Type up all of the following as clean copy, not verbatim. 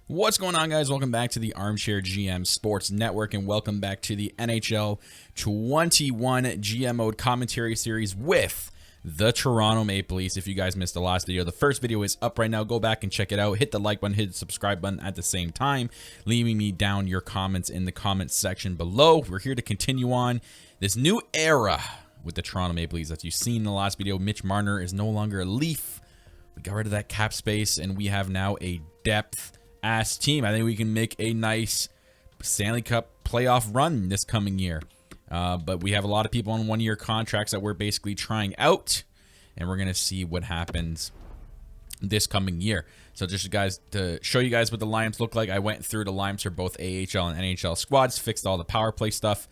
What's going on, guys? Welcome back to the Armchair GM Sports Network, and welcome back to the NHL 21 GM Mode commentary series with the Toronto Maple Leafs. If you guys missed the last video, the first video is up right now. Go back and check it out. Hit the like button, hit the subscribe button at the same time, leaving me down your comments in the comments section below. We're here to continue on this new era with the Toronto Maple Leafs. As you've seen in the last video, Mitch Marner is no longer a Leaf. We got rid of that cap space, and we have now a depth-ass team. I think we can make a nice Stanley Cup playoff run this coming year. But we have a lot of people on one-year contracts that we're basically trying out, and we're going to see what happens this coming year. So just guys, to show you guys what the lineups look like, I went through the lineups for both AHL and NHL squads, fixed all the power play stuff,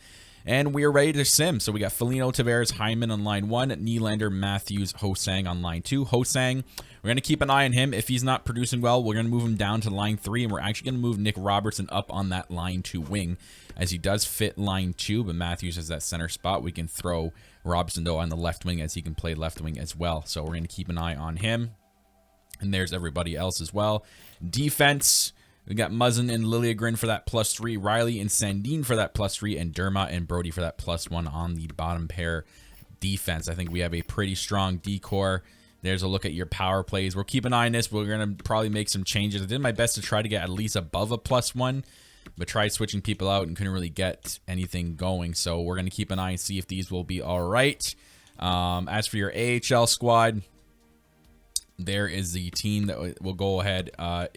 and we're ready to sim. So we got Foligno, Tavares, Hyman on line 1, Nylander, Matthews, Ho-Sang on line 2. Ho-Sang, we're going to keep an eye on him. If he's not producing well, we're going to move him down to line 3, and we're actually going to move Nick Robertson up on that line 2 wing, as he does fit line 2, but Matthews has that center spot. We can throw Robertson, though, on the left wing, as he can play left wing as well. So we're going to keep an eye on him. And there's everybody else as well. Defense, we got Muzzin and Liljegren for that +3, Riley and Sandin for that +3, and Dermott and Brody for that +1 on the bottom pair defense. I think we have a pretty strong decor. There's a look at your power plays. We'll keep an eye on this. We're going to probably make some changes. I did my best to try to get at least above a +1, but tried switching people out and couldn't really get anything going. So we're going to keep an eye and see if these will be all right. As for your AHL squad, there is the team that will go ahead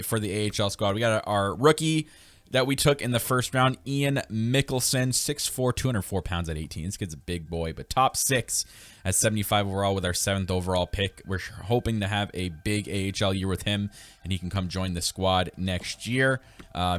for the AHL squad. We got our rookie that we took in the first round, Ian Mickelson, 6'4", 204 pounds at 18. This kid's a big boy, but top 6 at 75 overall with our 7th overall pick. We're hoping to have a big AHL year with him, and he can come join the squad next year.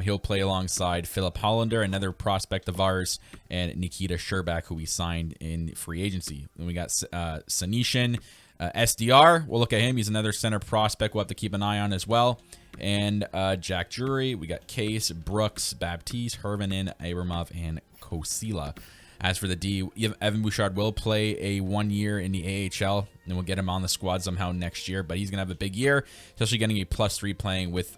He'll play alongside Philip Hollander, another prospect of ours, and Nikita Sherbak, who we signed in free agency. Then we got Sanishin, SDR, we'll look at him. He's another center prospect we'll have to keep an eye on as well. And Jack Drury, we got Case, Brooks, Baptiste, Hervanen, Abramov, and Kosila. As for the D, Evan Bouchard will play a 1 year in the AHL, and we'll get him on the squad somehow next year. But he's going to have a big year, especially getting a +3 playing with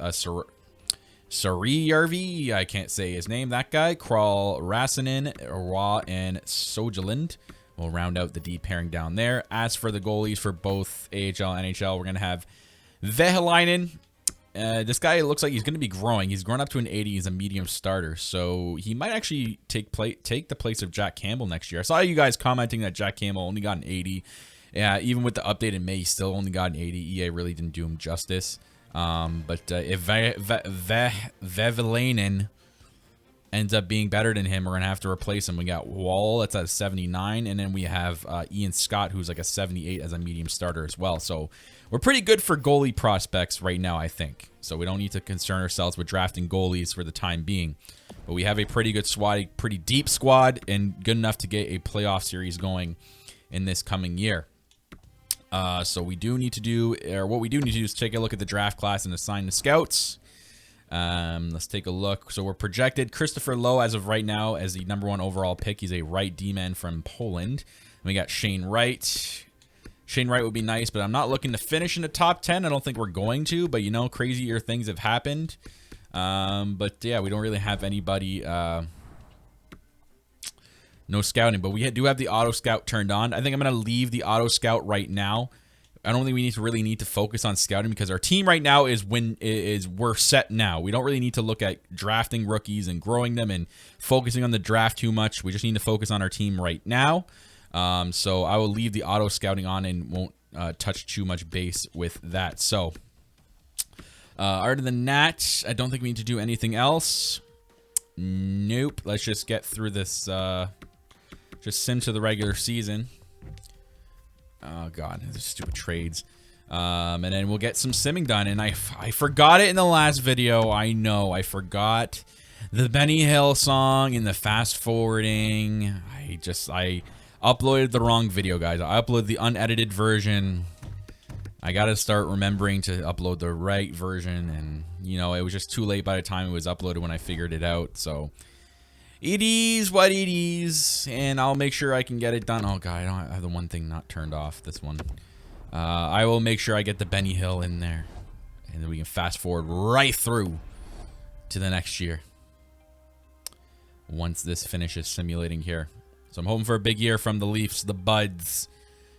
Sariyarvi, I can't say his name, that guy, Kral Rasanen, Raw, and Sojalind. We'll round out the D pairing down there. As for the goalies for both AHL and NHL, we're going to have Vehelainen. This guy looks like he's going to be growing. He's grown up to an 80. He's a medium starter, so he might actually take the place of Jack Campbell next year. I saw you guys commenting that Jack Campbell only got an 80. Yeah, even with the update in May, he still only got an 80. EA really didn't do him justice. But if Vehelainen ends up being better than him, we're going to have to replace him. We got Wall, that's at a 79, and then we have Ian Scott, who's like a 78 as a medium starter as well. So we're pretty good for goalie prospects right now, I think. So we don't need to concern ourselves with drafting goalies for the time being. But we have a pretty good squad, a pretty deep squad, and good enough to get a playoff series going in this coming year. So we do need to do, or what we do need to do is take a look at the draft class and assign the scouts. Let's take a look. So we're projected Christopher Lowe as of right now as the #1 overall pick. He's a right D-man from Poland. And we got Shane Wright. Shane Wright would be nice, but I'm not looking to finish in the top 10. I don't think we're going to, but you know, crazier things have happened. But yeah, we don't really have anybody, no scouting, but we do have the auto scout turned on. I think I'm going to leave the auto scout right now. I don't think we really need to focus on scouting because our team right now we're set now. We don't really need to look at drafting rookies and growing them and focusing on the draft too much. We just need to focus on our team right now. So I will leave the auto scouting on and won't touch too much base with that. So other than that, I don't think we need to do anything else. Nope. Let's just get through this. Just sim to the regular season. Oh, God. These stupid trades. And then we'll get some simming done. And I forgot it in the last video. I know. I forgot the Benny Hill song and the fast forwarding. I uploaded the wrong video, guys. I uploaded the unedited version. I got to start remembering to upload the right version. And, you know, it was just too late by the time it was uploaded when I figured it out. So it is what it is, and I'll make sure I can get it done. Oh, God, I have the one thing not turned off, this one. I will make sure I get the Benny Hill in there, and then we can fast forward right through to the next year once this finishes simulating here. So I'm hoping for a big year from the Leafs, the Buds,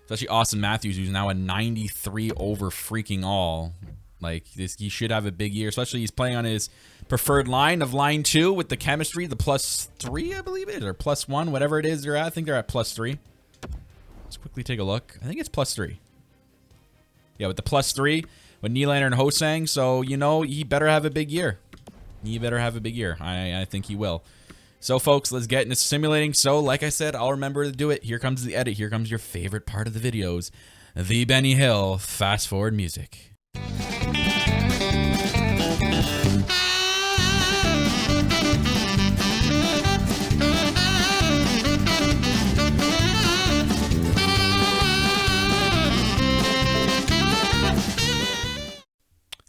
especially Austin Matthews, who's now a 93 over freaking all. Like, this, he should have a big year, especially he's playing on his preferred line of line 2 with the chemistry, the +3, I believe it is, or +1, whatever it is they're at. I think they're at +3. Let's quickly take a look. I think it's +3. Yeah, with the +3, with Nylander and Ho-Sang, so, you know, he better have a big year. He better have a big year. I think he will. So, folks, let's get into simulating. So, like I said, I'll remember to do it. Here comes the edit. Here comes your favorite part of the videos, the Benny Hill fast-forward music.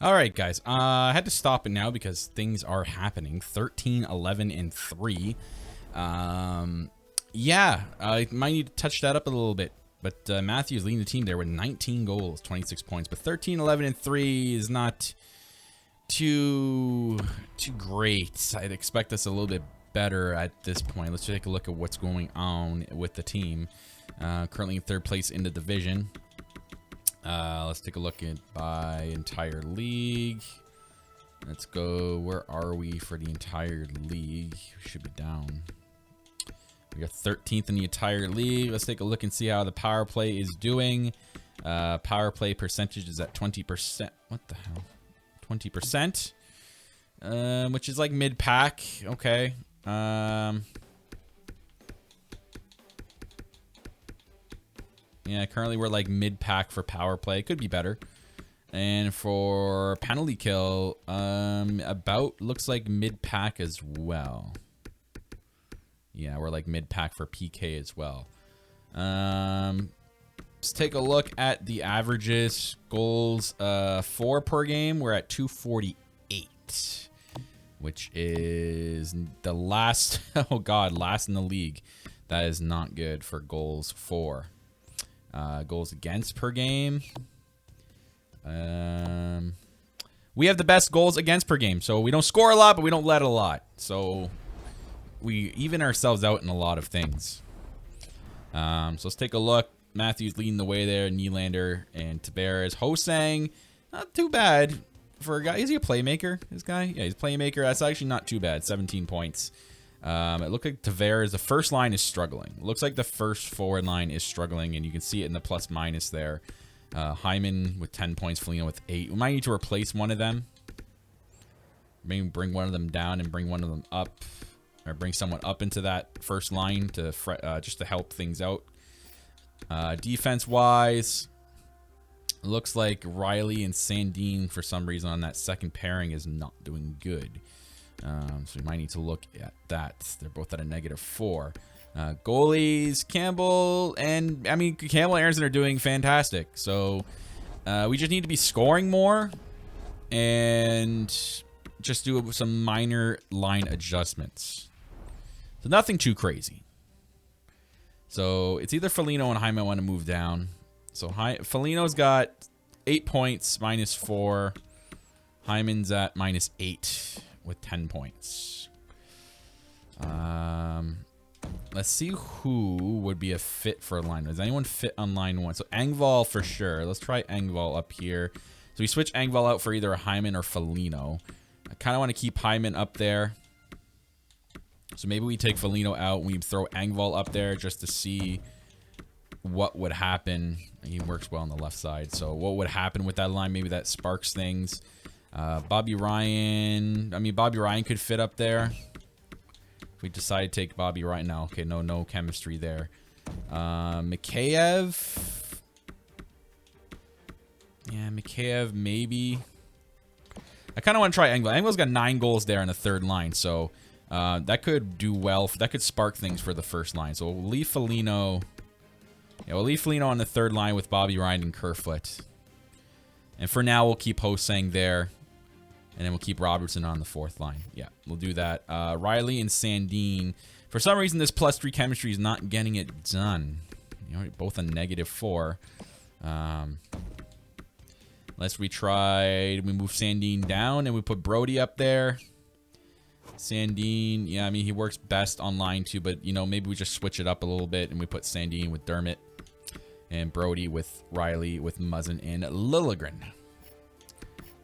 All right, guys. I had to stop it now because things are happening. 13, 11, and 3. Yeah, I might need to touch that up a little bit. But Matthews leading the team there with 19 goals, 26 points. But 13, 11, and 3 is not too great. I'd expect us a little bit better at this point. Let's take a look at what's going on with the team. Currently in 3rd place in the division. Let's take a look at by entire league. Let's go. Where are we for the entire league? We should be down. We got 13th in the entire league. Let's take a look and see how the power play is doing. Power play percentage is at 20%. What the hell? 20%. Which is like mid-pack. Okay. Yeah, currently we're like mid-pack for power play. Could be better. And for penalty kill, about looks like mid-pack as well. Yeah, we're like mid-pack for PK as well. Let's take a look at the averages. Goals 4 per game. We're at 248, which is the last, oh God, last in the league. That is not good for goals 4. Goals against per game. We have the best goals against per game. So we don't score a lot, but we don't let a lot. So we even ourselves out in a lot of things. So let's take a look. Matthews leading the way there. Nylander and Tavares. Ho-Sang, not too bad for a guy. Is he a playmaker, this guy? Yeah, he's a playmaker. That's actually not too bad. 17 points. It looks like Tavares, the first line is struggling. It looks like the first forward line is struggling, and you can see it in the plus-minus there. Hyman with 10 points, Foligno with 8. We might need to replace one of them. Maybe bring one of them down and bring one of them up. Or bring someone up into that first line to just to help things out. Defense-wise, looks like Riley and Sandin, for some reason, on that second pairing is not doing good. So we might need to look at that. They're both at a -4. Goalies, Campbell, and I mean, Campbell and Aronson are doing fantastic. So we just need to be scoring more and just do some minor line adjustments. So nothing too crazy. So it's either Foligno and Hyman want to move down. So Foligno's got 8 points, -4. Hyman's at -8 with 10 points. Let's see who would be a fit for a line. Does anyone fit on line 1? So Engvall for sure. Let's try Engvall up here. So we switch Engvall out for either a Hyman or Foligno. I kind of want to keep Hyman up there. So maybe we take Foligno out and we throw Engvall up there just to see what would happen. He works well on the left side. So what would happen with that line? Maybe that sparks things. Bobby Ryan. I mean, Bobby Ryan could fit up there. If we decide to take Bobby Ryan now. Okay, no chemistry there. Mikheyev. Yeah, Mikheyev maybe. I kind of want to try Engvall. Engvall's got 9 goals there in the third line. So that could do well. That could spark things for the first line. So we'll leave Foligno. Yeah, we'll leave Foligno on the third line with Bobby Ryan and Kerfoot. And for now, we'll keep Ho-Sang there. And then we'll keep Robertson on the fourth line. Yeah, we'll do that. Riley and Sandin. For some reason, this +3 chemistry is not getting it done. You know, both a -4. Unless we move Sandin down and we put Brody up there. Sandine, yeah, I mean, he works best on line too, but, you know, maybe we just switch it up a little bit and we put Sandine with Dermott and Brody with Riley with Muzzin and Liljegren.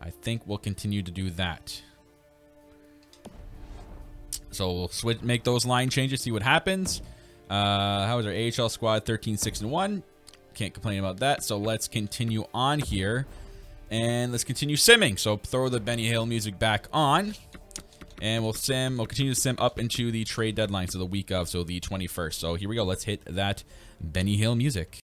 I think we'll continue to do that. So we'll make those line changes, see what happens. How is our AHL squad? 13-6-1. Can't complain about that. So let's continue on here. And let's continue simming. So throw the Benny Hill music back on. And we'll continue to sim up into the trade deadline, so the week of, so the 21st. So here we go. Let's hit that Benny Hill music.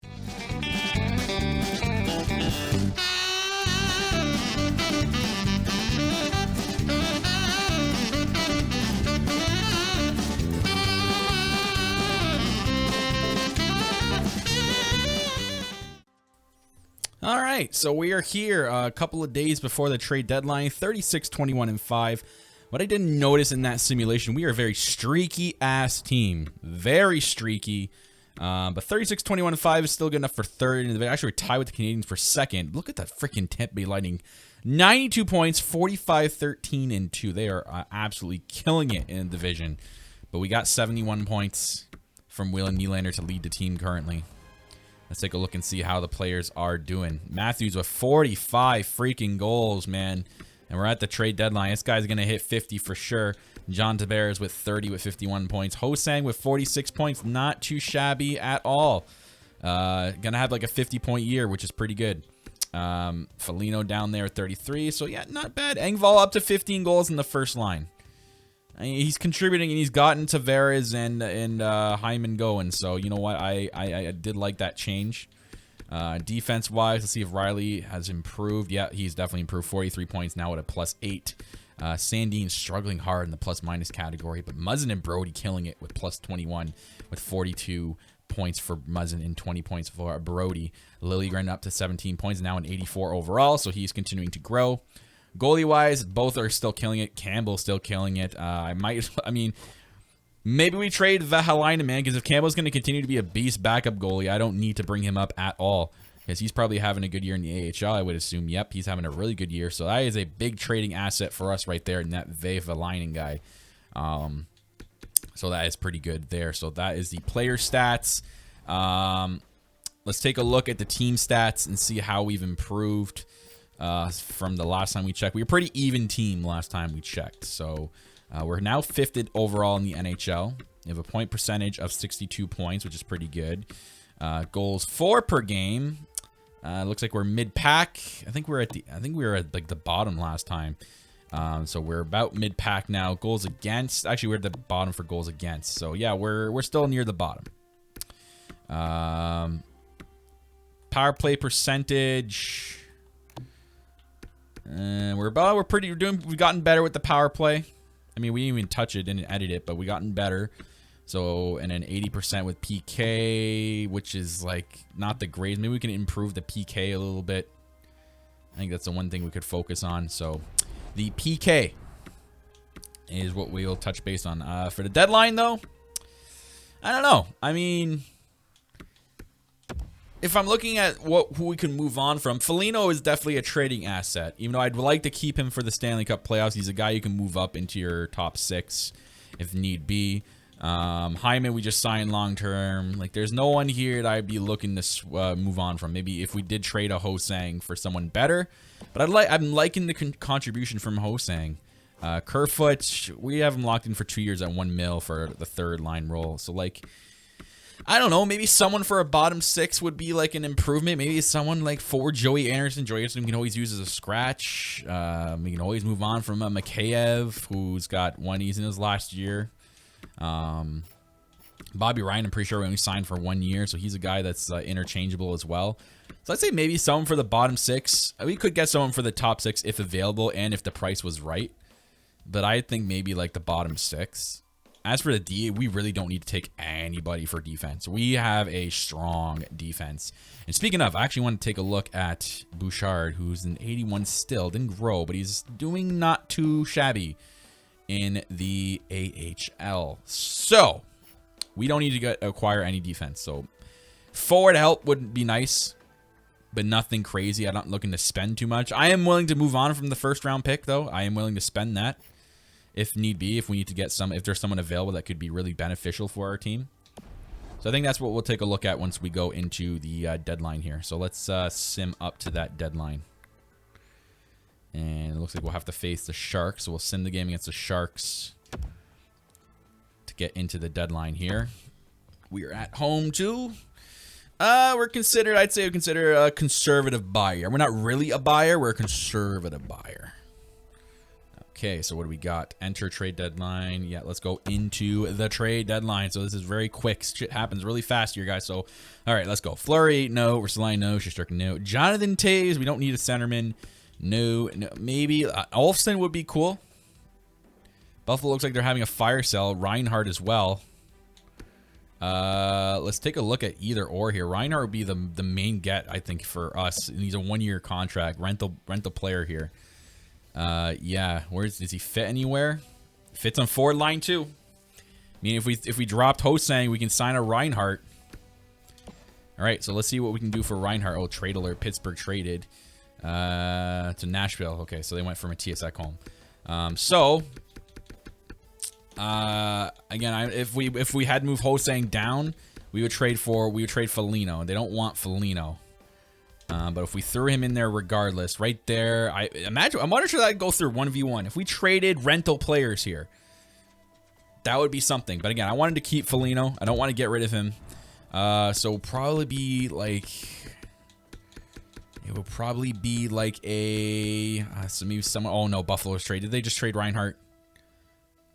All right, so we are here a couple of days before the trade deadline, 36-21-5. What I didn't notice in that simulation, we are a very streaky-ass team. Very streaky. But 36-21-5 is still good enough for third. And actually, we're tied with the Canadiens for second. Look at that freaking Tampa Bay Lightning. 92 points, 45-13-2. They are absolutely killing it in the division. But we got 71 points from William Nylander to lead the team currently. Let's take a look and see how the players are doing. Matthews with 45 freaking goals, man. And we're at the trade deadline. This guy's going to hit 50 for sure. John Tavares with 30 with 51 points. Ho-Sang with 46 points. Not too shabby at all. Going to have like a 50-point year, which is pretty good. Foligno down there at 33. So, yeah, not bad. Engvall up to 15 goals in the first line. I mean, he's contributing, and he's gotten Tavares and Hyman going. So, you know what? I did like that change. Defense-wise, let's see if Riley has improved. Yeah, he's definitely improved. 43 points now at a +8. Sandine struggling hard in the plus-minus category, but Muzzin and Brody killing it with +21 with 42 points for Muzzin and 20 points for Brody. Liljegren up to 17 points, now an 84 overall, so he's continuing to grow. Goalie-wise, both are still killing it. Campbell's still killing it. Maybe we trade Vahalainen, man, because if Campbell's going to continue to be a beast backup goalie, I don't need to bring him up at all, because he's probably having a good year in the AHL, I would assume. Yep, he's having a really good year, so that is a big trading asset for us right there, and that Vahalainen guy. So that is pretty good there. So that is the player stats. Let's take a look at the team stats and see how we've improved from the last time we checked. We were a pretty even team last time we checked, so... we're now 5th overall in the NHL. We have a point percentage of 62 points, which is pretty good. Goals for per game. Looks like we're mid-pack. I think we were at like the bottom last time. So we're about mid-pack now. Goals against. Actually, we're at the bottom for goals against. So yeah, we're still near the bottom. Power play percentage. We've gotten better with the power play. I mean, we didn't even touch it, didn't edit it, but we gotten better. So, and then 80% with PK, which is like not the greatest. Maybe we can improve the PK a little bit. I think that's the one thing we could focus on. So, the PK is what we'll touch base on. For the deadline, though, I don't know. I mean, if I'm looking at who we can move on from, Foligno is definitely a trading asset. Even though I'd like to keep him for the Stanley Cup playoffs, he's a guy you can move up into your top 6 if need be. Hyman, we just signed long term. Like, there's no one here that I'd be looking to move on from. Maybe if we did trade a Ho-Sang for someone better, but I'm liking the contribution from Ho-Sang. Kerfoot, we have him locked in for 2 years at $1 million for the third line role. So like, I don't know, maybe someone for a bottom 6 would be like an improvement. Maybe someone like for Joey Anderson. Joey Anderson we can always use as a scratch. We can always move on from Mikheyev, who's got 1 in his last year. Bobby Ryan, I'm pretty sure we only signed for 1 year, so he's a guy that's interchangeable as well. So I'd say maybe someone for the bottom 6. We could get someone for the top 6 if available and if the price was right. But I think maybe like the bottom 6. As for the D, we really don't need to take anybody for defense. We have a strong defense. And speaking of, I actually want to take a look at Bouchard, who's an 81 still. Didn't grow, but he's doing not too shabby in the AHL. So, we don't need to acquire any defense. So, forward help would be nice, but nothing crazy. I'm not looking to spend too much. I am willing to move on from the first round pick, though. I am willing to spend that. if need be, if we need to get if there's someone available that could be really beneficial for our team. So I think that's what we'll take a look at once we go into the deadline here. So let's sim up to that deadline. And it looks like we'll have to face the Sharks. So we'll sim the game against the Sharks to get into the deadline here. We are at home too. I'd say we consider a conservative buyer. We're not really a buyer. We're a conservative buyer. Okay, so what do we got? Enter trade deadline. Yeah, let's go into the trade deadline. So this is very quick. Shit happens really fast here, guys. So, all right, let's go. Fleury, no. Ristolainen, no. Shesterkin, no. Jonathan Toews, we don't need a centerman. No. Maybe. Olofsson would be cool. Buffalo looks like they're having a fire sale. Reinhart as well. Let's take a look at either or here. Reinhart would be the main get, I think, for us. And he's a 1-year contract. Rental player here. Yeah, does he fit anywhere? Fits on forward line too. I mean, if we dropped Hosang, we can sign a Reinhart. All right, so let's see what we can do for Reinhart. Oh, trade alert! Pittsburgh traded to Nashville. Okay, so they went for Matthias Ekholm. Again, if we had moved Hosang down, we would trade Foligno. They don't want Foligno. But if we threw him in there regardless, right there, I'm not sure that'd go through 1v1. If we traded rental players here, that would be something. But again, I wanted to keep Foligno. I don't want to get rid of him. So probably be like, it would probably be like a, so maybe someone, oh no, Buffalo's trade. Did they just trade Reinhart?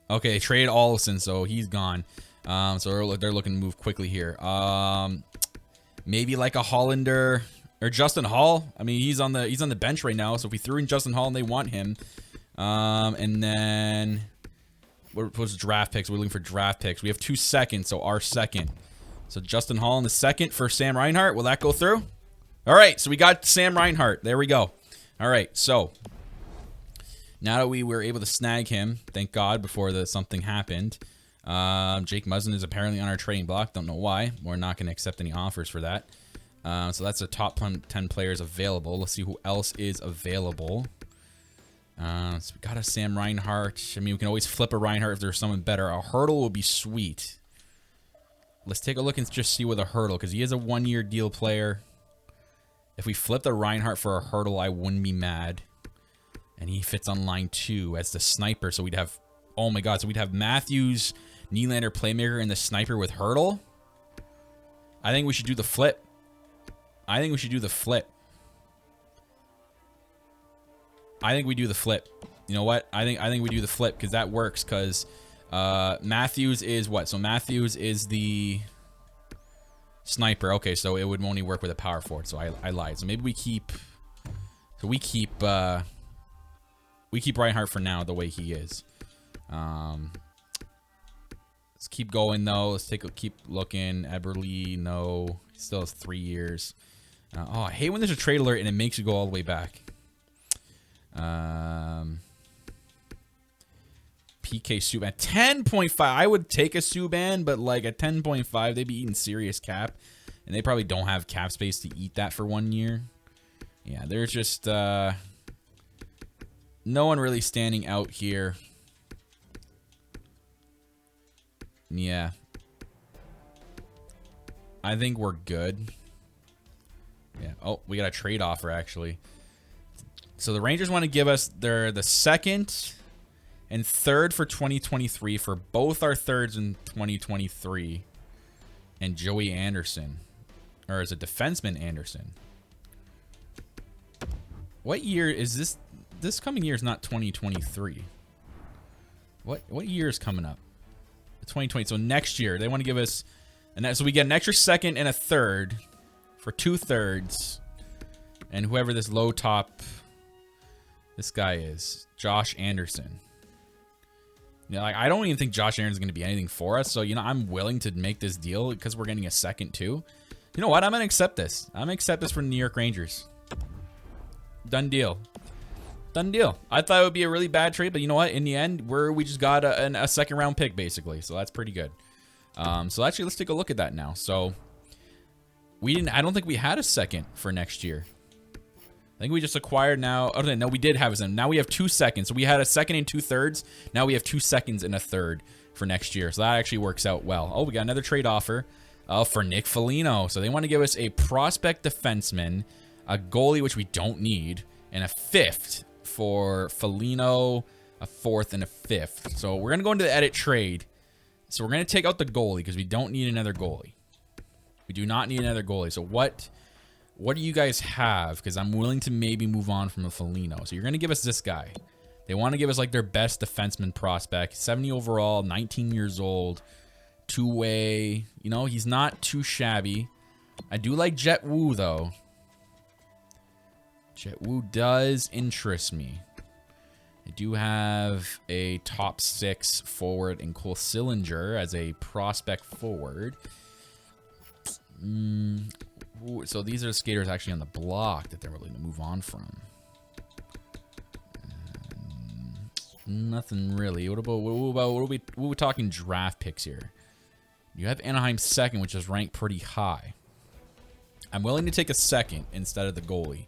Okay, trade Olsen, so he's gone. So they're looking to move quickly here. Maybe like a Hollander. Or Justin Hall. I mean, he's on the bench right now. So if we threw in Justin Hall and they want him, and then what was draft picks? We're looking for draft picks. We have 2 seconds, so our second. So Justin Hall in the second for Sam Reinhart. Will that go through? All right, so we got Sam Reinhart. There we go. All right, so now that we were able to snag him, thank God, before something happened. Jake Muzzin is apparently on our trading block. Don't know why. We're not going to accept any offers for that. So that's the top 10 players available. Let's see who else is available. So we got a Sam Reinhart. I mean, we can always flip a Reinhart if there's someone better. A Hurdle would be sweet. Let's take a look and just see with a Hurdle, because he is a 1-year deal player. If we flipped a Reinhart for a Hurdle, I wouldn't be mad. And he fits on line 2 as the sniper. So we'd have, oh my God, so we'd have Matthews, Nylander, playmaker, and the sniper with Hurdle. I think we should do the flip. I think we do the flip. You know what? I think we do the flip because that works. Because Matthews is what? So Matthews is the sniper. Okay, so it would only work with a power forward. So I lied. So maybe we keep. So we keep Reinhart for now the way he is. Let's keep going though. Let's keep looking. Eberle, no, he still has 3 years. Oh, I hate when there's a trade alert and it makes you go all the way back. PK Subban, 10.5. I would take a Subban, but like at 10.5, they'd be eating serious cap. And they probably don't have cap space to eat that for 1 year. Yeah, there's just no one really standing out here. Yeah. I think we're good. Yeah. Oh, we got a trade offer, actually. So the Rangers want to give us the second and third for 2023 for both our thirds in 2023. And Joey Anderson. Or is it defenseman Anderson? What year is this? This coming year is not 2023. What year is coming up? 2020. So next year, they want to give us... And so we get an extra second and a third for 2 thirds. And whoever this low top, this guy is, Josh Anderson. You know, like, I don't even think Josh Anderson's going to be anything for us. So, you know, I'm willing to make this deal because we're getting a second too. You know what? I'm going to accept this. I'm going to accept this from the New York Rangers. Done deal. Done deal. I thought it would be a really bad trade, but you know what? In the end, we just got a second round pick basically. So that's pretty good. So actually, let's take a look at that now. So I don't think we had a second for next year. I think we just acquired now. Oh, no, we did have a second. Now we have 2 seconds. So we had a second and 2/3. Now we have 2 seconds and a third for next year. So that actually works out well. Oh, we got another trade offer for Nick Foligno. So they want to give us a prospect defenseman, a goalie, which we don't need, and a 5th for Foligno, a 4th, and a 5th. So we're going to go into the edit trade. So we're going to take out the goalie because we don't need another goalie. We do not need another goalie. So what do you guys have? Because I'm willing to maybe move on from a Foligno. So you're going to give us this guy. They want to give us like their best defenseman prospect. 70 overall, 19 years old, 2-way. You know, he's not too shabby. I do like Jet Wu, though. Jet Wu does interest me. I do have a top 6 forward in Cole Sillinger as a prospect forward. So these are the skaters actually on the block that they're willing to move on from. Nothing really. What are we talking draft picks here? You have Anaheim 2nd, which is ranked pretty high. I'm willing to take a 2nd instead of the goalie.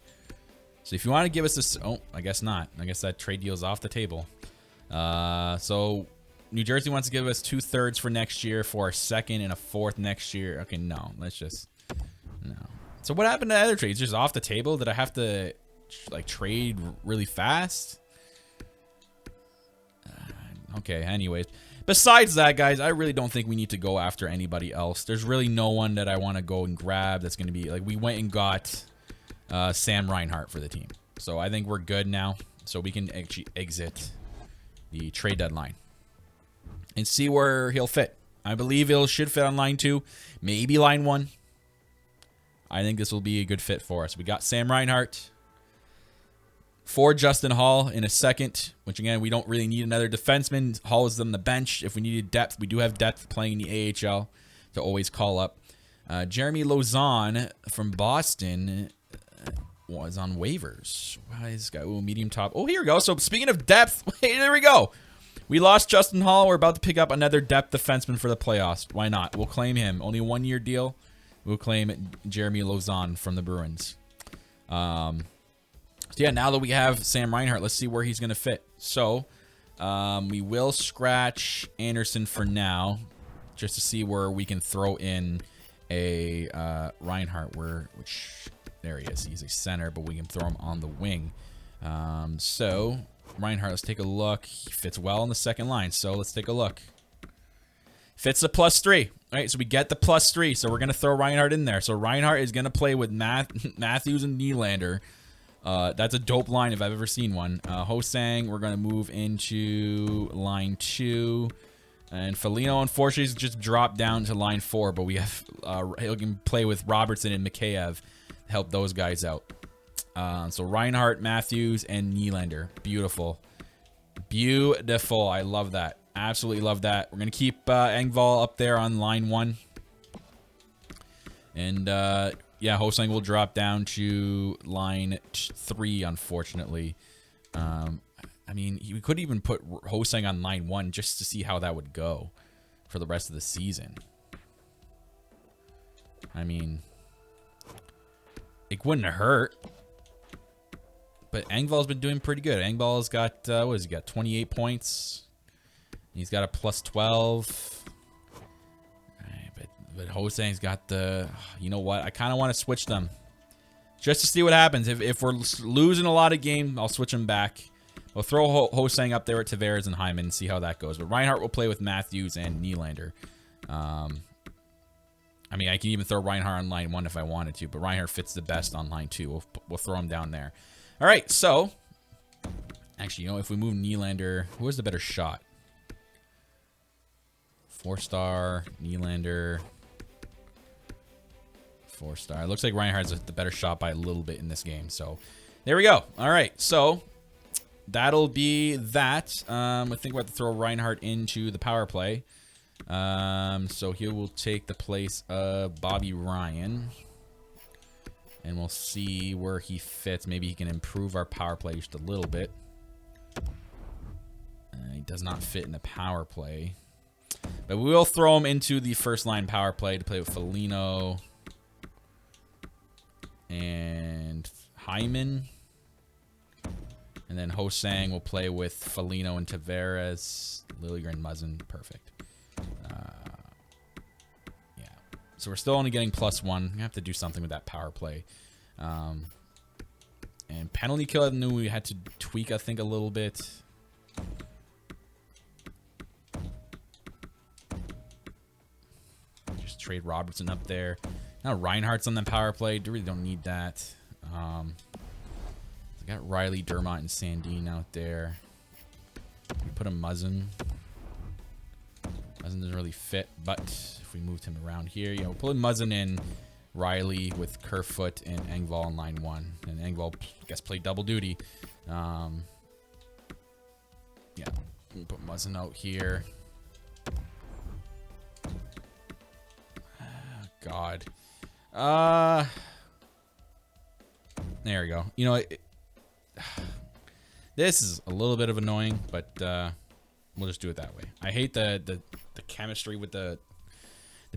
So if you want to give us this, oh, I guess not. I guess that trade deal is off the table. So New Jersey wants to give us 2/3 for next year, for a 2nd and a 4th next year. Okay, no, let's just no. So what happened to the other trades? Just off the table? Did I have to like trade really fast? Okay, anyways. Besides that, guys, I really don't think we need to go after anybody else. There's really no one that I want to go and grab that's going to be like, we went and got Sam Reinhart for the team. So I think we're good now. So we can actually exit the trade deadline and see where he'll fit. I believe he should fit on line 2, maybe line 1. I think this will be a good fit for us. We got Sam Reinhart for Justin Hall in a 2nd, which again, we don't really need another defenseman. Hall is on the bench. If we needed depth, we do have depth playing in the AHL to always call up. Jeremy Lauzon from Boston was on waivers. Why is this guy? Ooh, medium top. Oh, here we go. So speaking of depth, hey, there we go. We lost Justin Hall. We're about to pick up another depth defenseman for the playoffs. Why not? We'll claim him. Only a 1-year deal. We'll claim Jeremy Lauzon from the Bruins. So yeah, now that we have Sam Reinhart, let's see where he's going to fit. So we will scratch Anderson for now, just to see where we can throw in a Reinhart. Which there he is. He's a center, but we can throw him on the wing. So Reinhart, let's take a look. He fits well on the 2nd line. So let's take a look. Fits a +3. All right, so we get the +3. So we're going to throw Reinhart in there. So Reinhart is going to play with Matthews and Nylander. That's a dope line if I've ever seen one. Hosang, we're going to move into line 2. And Foligno, unfortunately, has just dropped down to line 4. But we have he can play with Robertson and Mikheyev to help those guys out. So Reinhart, Matthews, and Nylander. Beautiful. Beautiful. I love that. Absolutely love that. We're going to keep Engvall up there on line 1. And yeah, Hosang will drop down to line 3, unfortunately. I mean, we could even put Hosang on line 1 just to see how that would go for the rest of the season. I mean, it wouldn't hurt. But Engvall's been doing pretty good. Engvall's got, what has he got? 28 points. He's got a +12. But Hosang's got the, you know what? I kind of want to switch them just to see what happens. If we're losing a lot of games, I'll switch them back. We'll throw Hosang up there at Tavares and Hyman and see how that goes. But Reinhart will play with Matthews and Nylander. I mean, I can even throw Reinhart on line 1 if I wanted to, but Reinhart fits the best on line 2. We'll throw him down there. All right, so actually, you know, if we move Nylander, who has the better shot? 4-star, Nylander. 4-star. It looks like Reinhardt's the better shot by a little bit in this game. So there we go. All right, so that'll be that. I think we'll have to throw Reinhart into the power play. So he will take the place of Bobby Ryan. And we'll see where he fits. Maybe he can improve our power play just a little bit. He does not fit in the power play. But we will throw him into the first line power play to play with Foligno and Hyman. And then Hosang will play with Foligno and Tavares. Liljegren, Muzzin. Perfect. Yeah. So we're still only getting +1. We have to do something with that power play. And penalty kill, I knew we had to tweak, I think, a little bit. Just trade Robertson up there. Now Reinhardt's on the power play. Really don't need that. We got Riley, Dermott, and Sandine out there. We put a Muzzin. Muzzin doesn't really fit, but if we moved him around here, you know, we'll put Muzzin in Riley with Kerfoot and Engvall in line 1. And Engvall, I guess, played double duty. Yeah, we'll put Muzzin out here. God. There we go. You know, this is a little bit of annoying, but we'll just do it that way. I hate the chemistry with the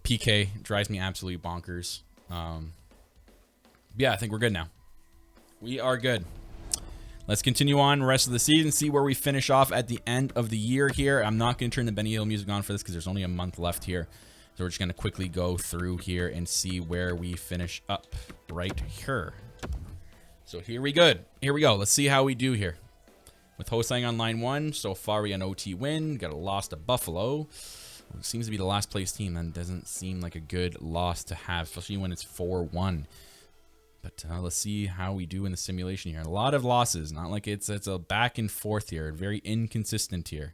PK. It drives me absolutely bonkers. Yeah, I think we're good now. We are good. Let's continue on the rest of the season, see where we finish off at the end of the year here. I'm not going to turn the Benny Hill music on for this because there's only a month left here. So we're just going to quickly go through here and see where we finish up right here. So here we go. Here we go. Let's see how we do here. With Hosang on line 1, so far we got an OT win. Got a loss to Buffalo. It seems to be the last place team. That doesn't seem like a good loss to have, especially when it's 4-1. But let's see how we do in the simulation here. A lot of losses. Not like it's a back and forth here. Very inconsistent here.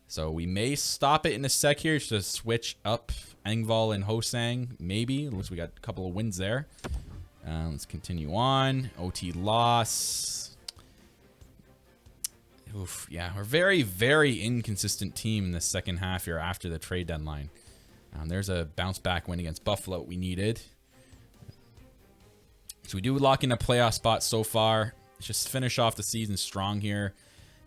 So we may stop it in a sec here just to switch up Engvall and Hosang. Maybe. Looks like we got a couple of wins there. Let's continue on. OT loss. Oof, yeah, we're very, very inconsistent team in the second half here after the trade deadline. There's a bounce back win against Buffalo we needed. So we do lock in a playoff spot so far. Let's just finish off the season strong here.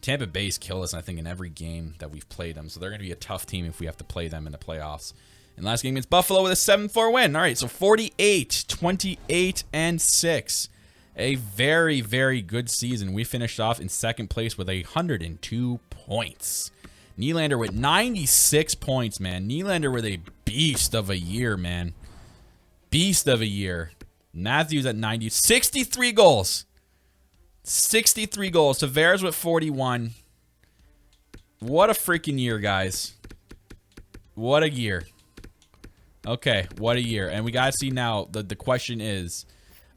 Tampa Bay's killed us, I think, in every game that we've played them. So they're going to be a tough team if we have to play them in the playoffs. And last game against Buffalo with a 7-4 win. All right, so 48, 28, and 6. A very, very good season. We finished off in second place with 102 points. Nylander with 96 points, man. Nylander with a beast of a year, man. Beast of a year. Matthews at 90. 63 goals. 63 goals. Tavares with 41. What a freaking year, guys. What a year. Okay, what a year. And we got to see now, the question is,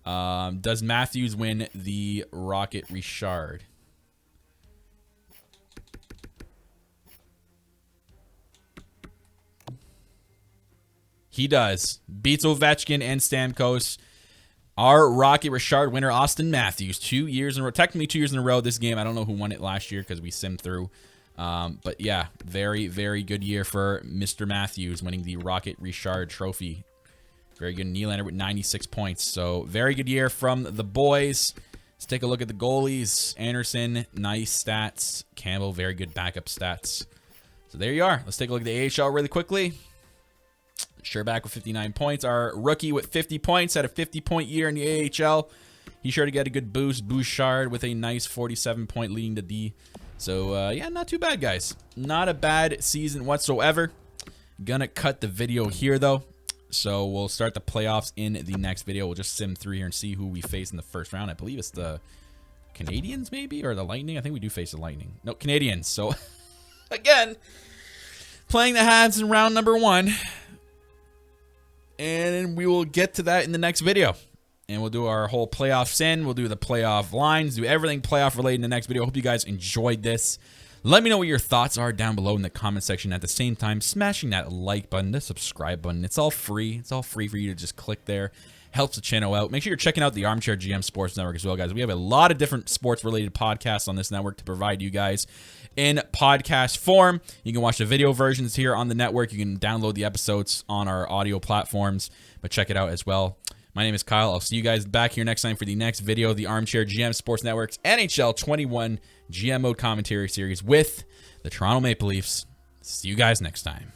does Matthews win the Rocket Richard? He does. Beats Ovechkin and Stamkos. Our Rocket Richard winner, Austin Matthews. 2 years in a row. Technically 2 years in a row this game. I don't know who won it last year because we simmed through. But yeah, very, very good year for Mr. Matthews winning the Rocket Richard trophy. Very good. Nylander with 96 points. So very good year from the boys. Let's take a look at the goalies. Anderson, nice stats. Campbell, very good backup stats. So there you are. Let's take a look at the AHL really quickly. Sherback with 59 points. Our rookie with 50 points. Had a 50-point year in the AHL. He sure to get a good boost. Bouchard with a nice 47-point leading the D. So, yeah, not too bad, guys. Not a bad season whatsoever. Gonna cut the video here, though. So, we'll start the playoffs in the next video. We'll just sim through here and see who we face in the first round. I believe it's the Canadians, maybe? Or the Lightning? I think we do face the Lightning. No, Canadians. So, again, playing the Habs in round number 1. And we will get to that in the next video. And we'll do our whole playoff sin. We'll do the playoff lines. Do everything playoff related in the next video. Hope you guys enjoyed this. Let me know what your thoughts are down below in the comment section. At the same time, smashing that like button, the subscribe button. It's all free. It's all free for you to just click there. Helps the channel out. Make sure you're checking out the Armchair GM Sports Network as well, guys. We have a lot of different sports-related podcasts on this network to provide you guys in podcast form. You can watch the video versions here on the network. You can download the episodes on our audio platforms, but check it out as well. My name is Kyle. I'll see you guys back here next time for the next video of the Armchair GM Sports Network's NHL 21 GM Mode Commentary Series with the Toronto Maple Leafs. See you guys next time.